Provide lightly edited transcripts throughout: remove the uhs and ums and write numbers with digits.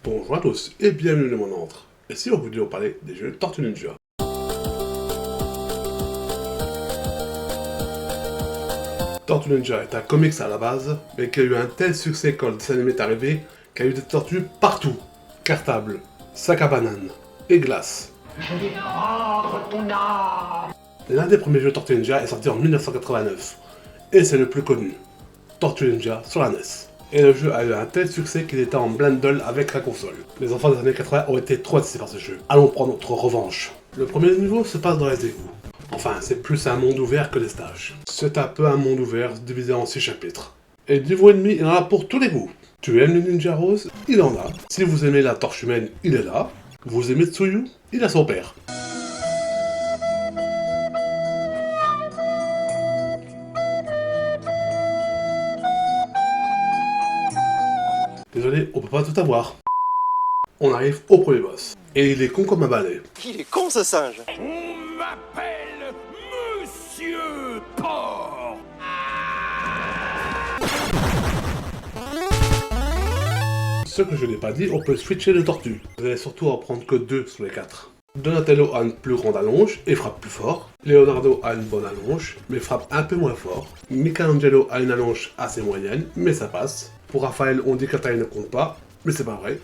Bonjour à tous et bienvenue dans mon entre. Et si on voulait parler des jeux Tortue Ninja. Tortue Ninja est un comics à la base, mais qui a eu un tel succès quand le dessin animé est arrivé, qu'il y a eu des tortues partout. Cartable, sac à banane et glace. Je vais prendre ton âme. L'un des premiers jeux Tortue Ninja est sorti en 1989, et c'est le plus connu, Tortue Ninja sur la NES. Et le jeu a eu un tel succès qu'il était en bundle avec la console. Les enfants des années 80 ont été traumatisés par ce jeu. Allons prendre notre revanche. Le premier niveau se passe dans les égouts. Enfin, c'est plus un monde ouvert que des stages. C'est un peu un monde ouvert divisé en 6 chapitres. Et niveau ennemi, il en a pour tous les goûts. Tu aimes le ninja rose? Il en a. Si vous aimez la torche humaine, il est là. Vous aimez Tsuyu? Il a son père. Désolé, on peut pas tout avoir. On arrive au premier boss. Et il est con comme un balai. Il est con ce singe. On m'appelle Monsieur Porc. Ce que je n'ai pas dit, on peut switcher de tortue. Vous allez surtout en prendre que 2 sur les 4. Donatello a une plus grande allonge et frappe plus fort. Leonardo a une bonne allonge, mais frappe un peu moins fort. Michelangelo a une allonge assez moyenne, mais ça passe. Pour Raphaël, on dit que la taille ne compte pas, mais c'est pas vrai.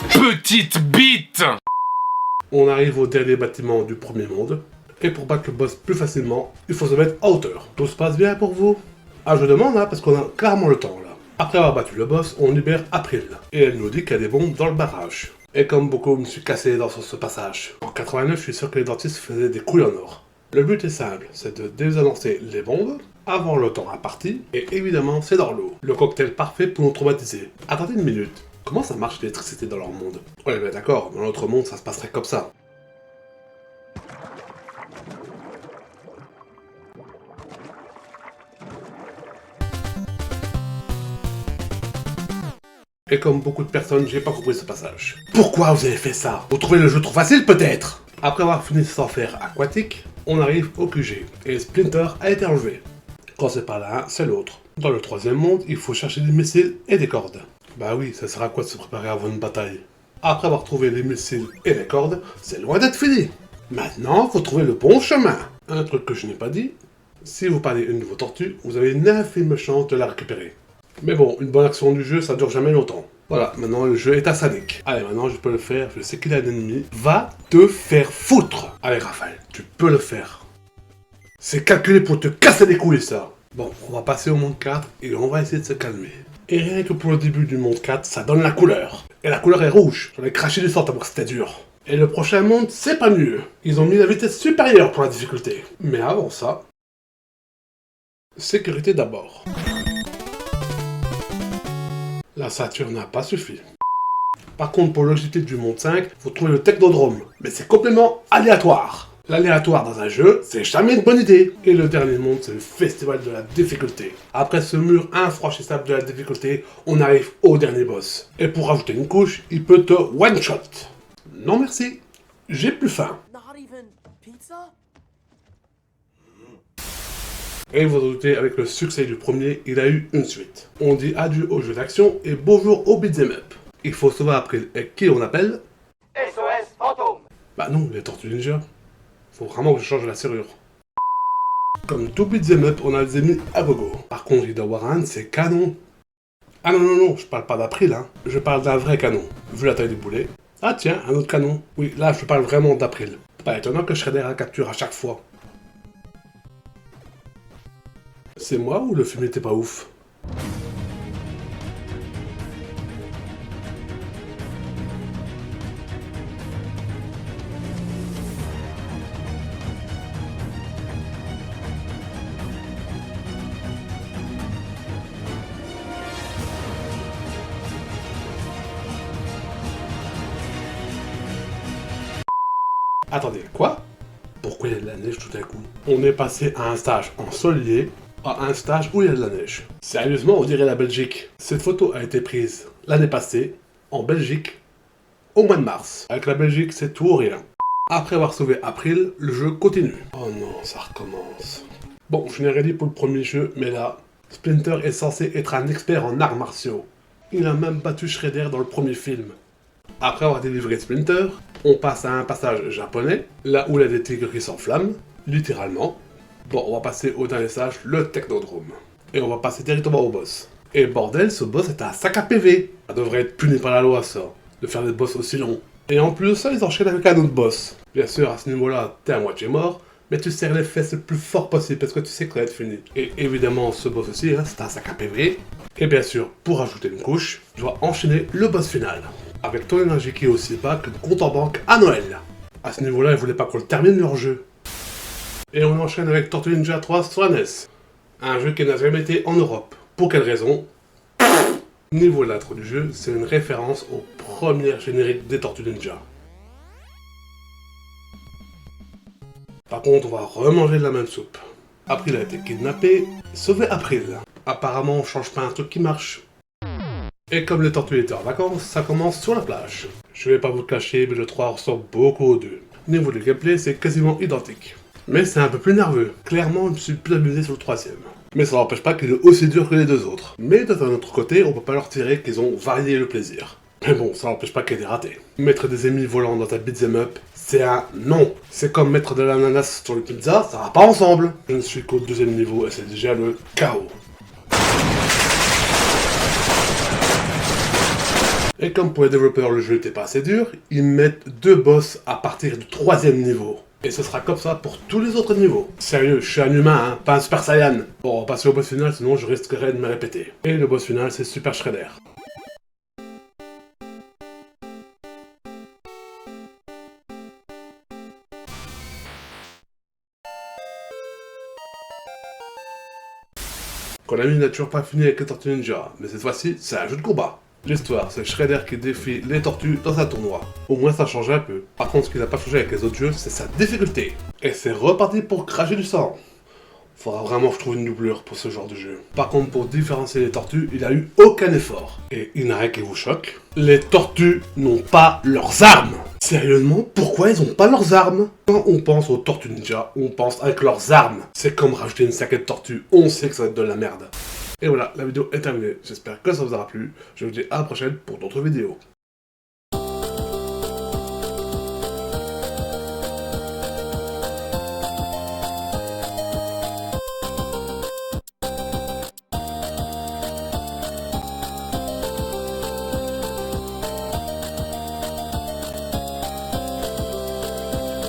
Petite bite! On arrive au dernier bâtiment du premier monde. Et pour battre le boss plus facilement, il faut se mettre à hauteur. Tout se passe bien pour vous? Ah, je demande, parce qu'on a clairement le temps, là. Après avoir battu le boss, on libère April. Et elle nous dit qu'il y a des bombes dans le barrage. Et comme beaucoup, je me suis cassé les dents sur ce passage. En 89, je suis sûr que les dentistes faisaient des couilles en or. Le but est simple, c'est de désannoncer les bombes, avant le temps imparti, et évidemment, c'est dans l'eau. Le cocktail parfait pour nous traumatiser. Attendez une minute. Comment ça marche l'électricité dans leur monde? Ouais, ben d'accord, dans notre monde, ça se passerait comme ça. Et comme beaucoup de personnes, j'ai pas compris ce passage. Pourquoi vous avez fait ça? Vous trouvez le jeu trop facile peut-être? Après avoir fini cet enfer aquatique, on arrive au QG, et Splinter a été enlevé. Quand c'est pas l'un, c'est l'autre. Dans le troisième monde, il faut chercher des missiles et des cordes. Bah oui, ça sert à quoi de se préparer avant une bataille? Après avoir trouvé les missiles et les cordes, c'est loin d'être fini. Maintenant, faut trouver le bon chemin. Un truc que je n'ai pas dit, si vous parlez une de vos tortues, vous avez une infime chance de la récupérer. Mais bon, une bonne action du jeu, ça dure jamais longtemps. Voilà, maintenant le jeu est à sadique. Allez, maintenant je peux le faire, je sais qu'il a un ennemi. Va te faire foutre! Allez Raphaël, tu peux le faire. C'est calculé pour te casser les couilles ça. Bon, on va passer au monde 4 et on va essayer de se calmer. Et rien que pour le début du monde 4, ça donne la couleur. Et la couleur est rouge. J'en ai craché du sang tellement que c'était dur. Et le prochain monde, c'est pas mieux. Ils ont mis la vitesse supérieure pour la difficulté. Mais avant ça... sécurité d'abord. La ceinture n'a pas suffi. Par contre, pour l'objectif du monde 5, faut trouver le technodrome. Mais c'est complètement aléatoire. L'aléatoire dans un jeu, c'est jamais une bonne idée. Et le dernier monde, c'est le festival de la difficulté. Après ce mur infranchissable de la difficulté, on arrive au dernier boss. Et pour rajouter une couche, il peut te one-shot. Non merci, j'ai plus faim. Not even pizza? Et vous en doutez, avec le succès du premier, il a eu une suite. On dit adieu aux jeux d'action et bonjour au beat'em up. Il faut sauver April. Et qui on appelle? SOS fantôme. Bah non, les Tortues Ninja. Faut vraiment que je change la serrure. Comme tout beat'em up, on a des ennemis à gogo. Par contre, il doit avoir un de ces canons. Ah non, non, non, je parle pas d'April, hein. Je parle d'un vrai canon, vu la taille du boulet. Ah tiens, un autre canon. Oui, là, je parle vraiment d'April. Pas étonnant que Shredder la capture à chaque fois. C'est moi ou le film était pas ouf? Attendez, quoi? Pourquoi il y a de la neige tout d'un coup? On est passé à un stage ensoleillé à un stage où il y a de la neige. Sérieusement, on dirait la Belgique. Cette photo a été prise l'année passée, en Belgique, au mois de mars. Avec la Belgique, c'est tout ou rien. Après avoir sauvé April, le jeu continue. Oh non, ça recommence. Bon, je n'ai rien dit pour le premier jeu, mais là, Splinter est censé être un expert en arts martiaux. Il a même battu Shredder dans le premier film. Après avoir délivré Splinter, on passe à un passage japonais, là où il y a des tigres qui s'enflamment, littéralement. Bon, on va passer au dernier stage, le Technodrome. Et on va passer directement au boss. Et bordel, ce boss est un sac à PV. Ça devrait être puni par la loi, ça, de faire des boss aussi longs. Et en plus de ça, ils enchaînent avec un autre boss. Bien sûr, à ce niveau-là, t'es à moitié mort, mais tu serres les fesses le plus fort possible parce que tu sais que ça va être fini. Et évidemment, ce boss aussi, hein, c'est un sac à PV. Et bien sûr, pour ajouter une couche, tu dois enchaîner le boss final. Avec ton énergie qui est aussi bas que le compte en banque à Noël. À ce niveau-là, ils voulaient pas qu'on le termine leur jeu. Et on enchaîne avec Tortue Ninja 3 sur la NES. Un jeu qui n'a jamais été en Europe. Pour quelle raison? Niveau de l'intro du jeu, c'est une référence aux premières génériques des Tortues Ninja. Par contre, on va remanger de la même soupe. April a été kidnappé, sauvé April. Apparemment, on change pas un truc qui marche. Et comme les tortues étaient en vacances, ça commence sur la plage. Je vais pas vous le cacher, mais le 3 ressemble beaucoup au 2. Niveau du gameplay, c'est quasiment identique. Mais c'est un peu plus nerveux. Clairement, je me suis plus amusé sur le 3ème. Mais ça n'empêche pas qu'il est aussi dur que les deux autres. Mais d'un autre côté, on peut pas leur tirer qu'ils ont varié le plaisir. Mais bon, ça n'empêche pas qu'il y ait des ratés. Mettre des ennemis volants dans ta beat'em up, c'est un non. C'est comme mettre de l'ananas sur une pizza, ça va pas ensemble. Je ne suis qu'au 2ème niveau et c'est déjà le chaos. Et comme pour les développeurs le jeu n'était pas assez dur, ils mettent 2 boss à partir du 3ème niveau. Et ce sera comme ça pour tous les autres niveaux. Sérieux, je suis un humain, hein, pas un Super Saiyan. Bon, on va passer au boss final, sinon je risquerais de me répéter. Et le boss final, c'est Super Shredder. Konami n'a toujours pas fini avec les Tortues Ninja, mais cette fois-ci, c'est un jeu de combat. L'histoire, c'est Shredder qui défie les tortues dans un tournoi. Au moins ça change un peu. Par contre, ce qui n'a pas changé avec les autres jeux, c'est sa difficulté. Et c'est reparti pour cracher du sang. Faudra vraiment que je trouve une doublure pour ce genre de jeu. Par contre, pour différencier les tortues, il a eu aucun effort. Et il n'y a rien qui vous choque. Les tortues n'ont pas leurs armes. Sérieusement, pourquoi ils n'ont pas leurs armes? Quand on pense aux Tortues Ninja, on pense avec leurs armes. C'est comme rajouter une saquette tortue, on sait que ça va être de la merde. Et voilà, la vidéo est terminée. J'espère que ça vous aura plu. Je vous dis à la prochaine pour d'autres vidéos.